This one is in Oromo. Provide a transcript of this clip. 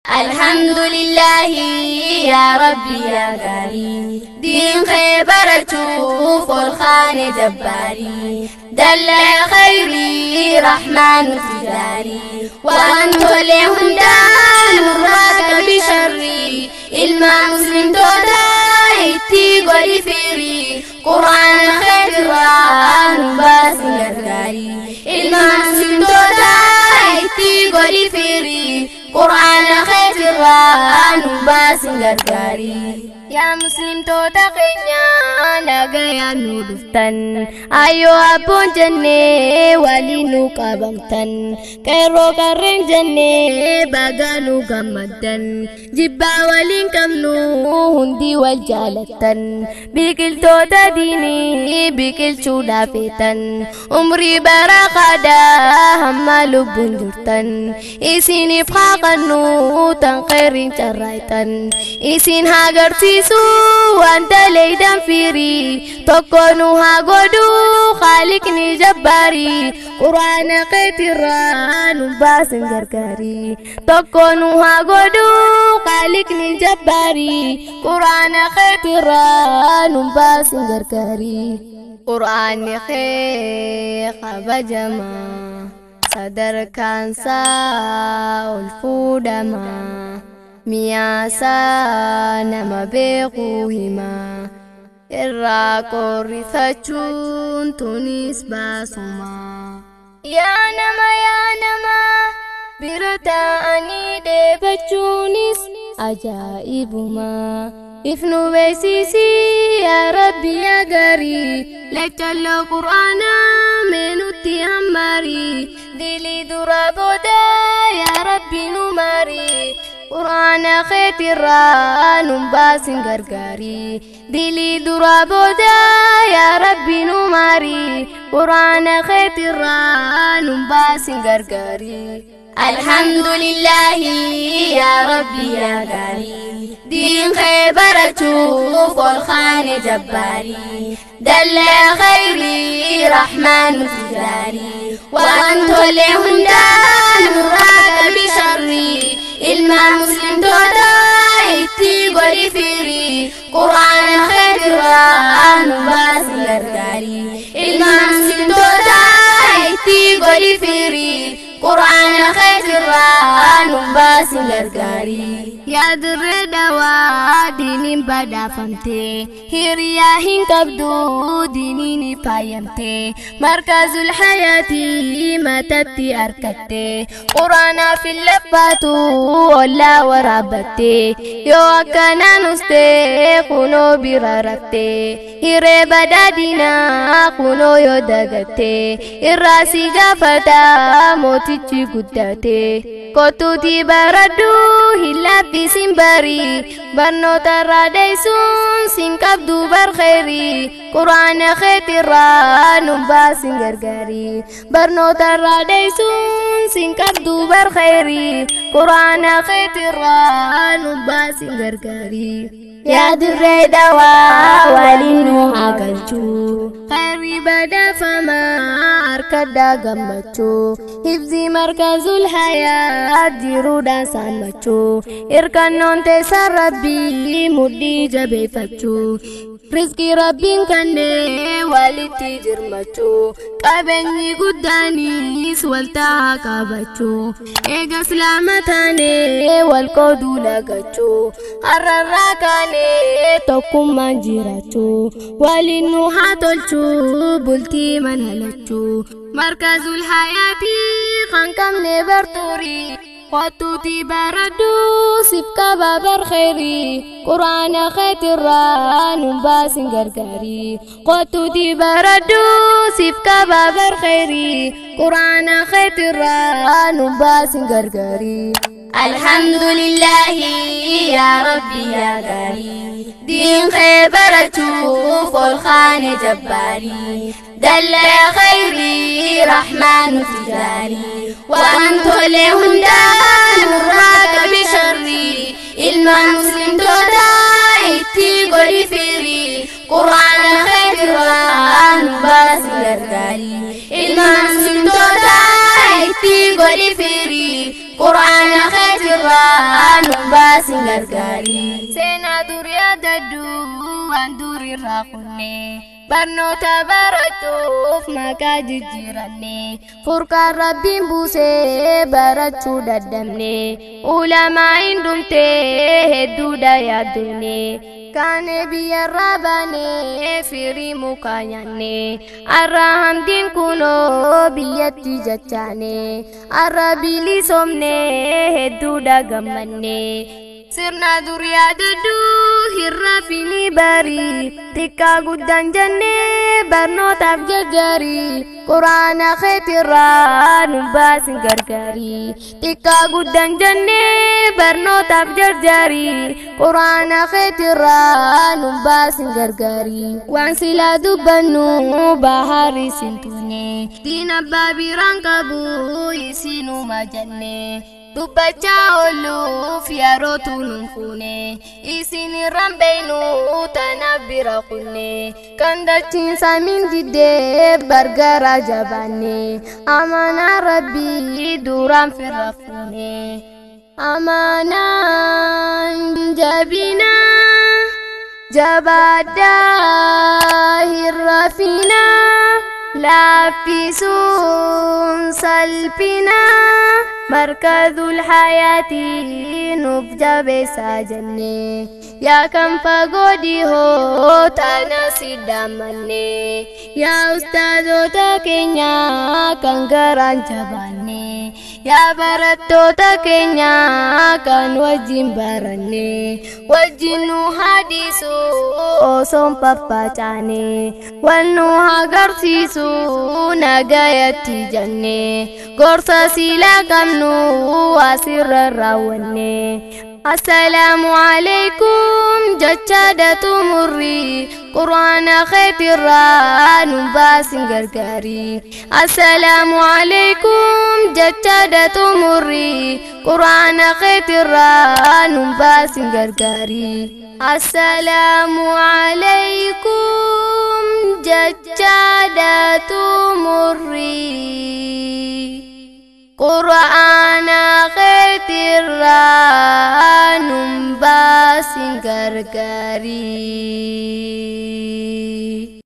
الحمد لله يا ربي يا غالي دين خيبر تشوف الخان جباري دل خيري رحمن تجاري وأنت لهم دان راك بشري إلما مسلم تودايتي قولي فيري قرآن خيران باس غرغاري إلما مسلم تودايتي قولي فيري قرآن خيران باس غرغاري يا مسلم توتقينا نغيا نودفتن ايو ابون جنة ولينو قبمتن كيرو كرين جنة بغانو غمدن جبا ولين كمنو هندي والجالتن بيكل توتا ديني بيكل شودا فيتن عمري براقادا هما لبون جرتن اسيني فخاقنو تنقيرين شرايتن اسين هاغرتي wanta leidan firi tokkonu hagodu khaliqni jabbari qur'ana qaitiranu basin gargari tokkonu hagodu khaliqni jabbari qur'ana qaitiranu basin gargari qur'ani khabajama sadar kansa ulfudama miyasa nama beekuhima irraa qorrifachuun tunis baasuma yaa nama bira ta'anii dheebachuunis ajaa'ibuma ifnu beeksisi yaa rabbi yaa gaarii lechalloo qur'aanaa meenutti hammarii dilii dura booda yaa rabbi nu maarii قرآن خيران باس غرغاري دلي درابودا يا ربي نماري قرآن خيران باس غرغاري الحمد لله يا ربي يا غالي دين خيبر تشوف الخان جباري دل خيري رحمن تجاري وأنت لهندان راك بشري إلما مسلم تودايتي قولي فيري قرآن خيران باس غرغاري إلما مسلم تودايتي قولي فيري قرآن خيران باس غرغاري يا در دوا دينين بدا فمتي هيريا هنكبدو دينيني فايمتي مركز الحياة ما تبتي أركتي قرآن في اللباتو ولا ورابتي يو أكنا نستي قنو برارتي هيري بدا دينا قنو يودغتي الراسي جافتا موتي قدتي كوتوتي بردو هلا بسمبري برنو تراديسون سنكبدو برخيري قرآن خيران باس غرغاري برنو تراديسون سنكبدو برخيري قرآن خيران باس غرغاري يا در دوا ولينو هاغلچو خيري بدا فما أركدا غمچو حفظي مركز الحياة جيرو دانسان مچو إركنون تسر ربي مدي جبي فتشو رزقي ربين كني والتي جرمچو قبني قدانيس والتا قابچو إيغا سلامتاني والقودو لغچو الرراكاني توكم منجيرچو والينو هاتولچو بلتي منهلچو مركز الحياة خانكم نبرتوري قطوتي بردو سبكا بابر خيري قرآن خيران باس غرغاري قطوتي بردو سبكا بابر خيري قرآن خيران باس غرغاري الحمد لله يا ربي يا غالي دين خيبر تشوف الخان جباري دل خيري رحمن تجاري وأنت لهندان راك بشري إلما مسلم تودايتي قولي فيري قرآن خيران باس غرغاري إلما مسلم تودايتي قولي فيري qur'aana keetirraa nu baasin gargaari. Seenaa durii adaddu waan durirraa kunne barnoota barachuuf maqaa jijjiiranne furqaan rabbiin buusee barachuu daddabne ulamaa hin dhumtee hedduudha yaaddune kaane biyyarraa baanee firii mukaa nyaanne arra hamdiin kunoo biyyatti jachaane arra bilisoomne hedduudha gammanne. Sirna durii adaddu hirraafini barii xiqqaa guddaan jennee barnootaaf gargaari qur'aana keetirraa nu baasin gargaari. Xiqqaa guddaan jennee barnootaaf gargaari qur'aana keetirraa nu baasin gargaari. Waan silaa dubbannu baharii sintuune diin abbaa biraan qabu isinuma jenne dubbachaa ooluuf yerootu nun fuune isin irraan beeynu tanaaf bira kunne kan dachiin samiin diddee bargara jabaanne amanaa rabbii duraan firra fuune amanaan jabina jabaadhaa hirrafina laaffisuun salphina markazul hayaati nuuf jabeessaa jenne yaa kan fagoo dhihoo tana siddamanne yaa ustaazota keenya kan garaan jabaanne yaa barattoota keenya kan wajjin baranne wajjin nu hadiisu osoon pappacaane wal nu agarsiisu nagayatti jenne gorsa silaa qabnu asirra raawwanne. Assalaamu alaykum jechadatu murri qur'aana keetirraa nu baasin gargaari. Assalaamu alaykum jechadatu murri qur'aana keetirraa nu baasin gargaari. Assalaamu alaykum jechadatu murri qur'aana keetirraa nu baasin gargaari.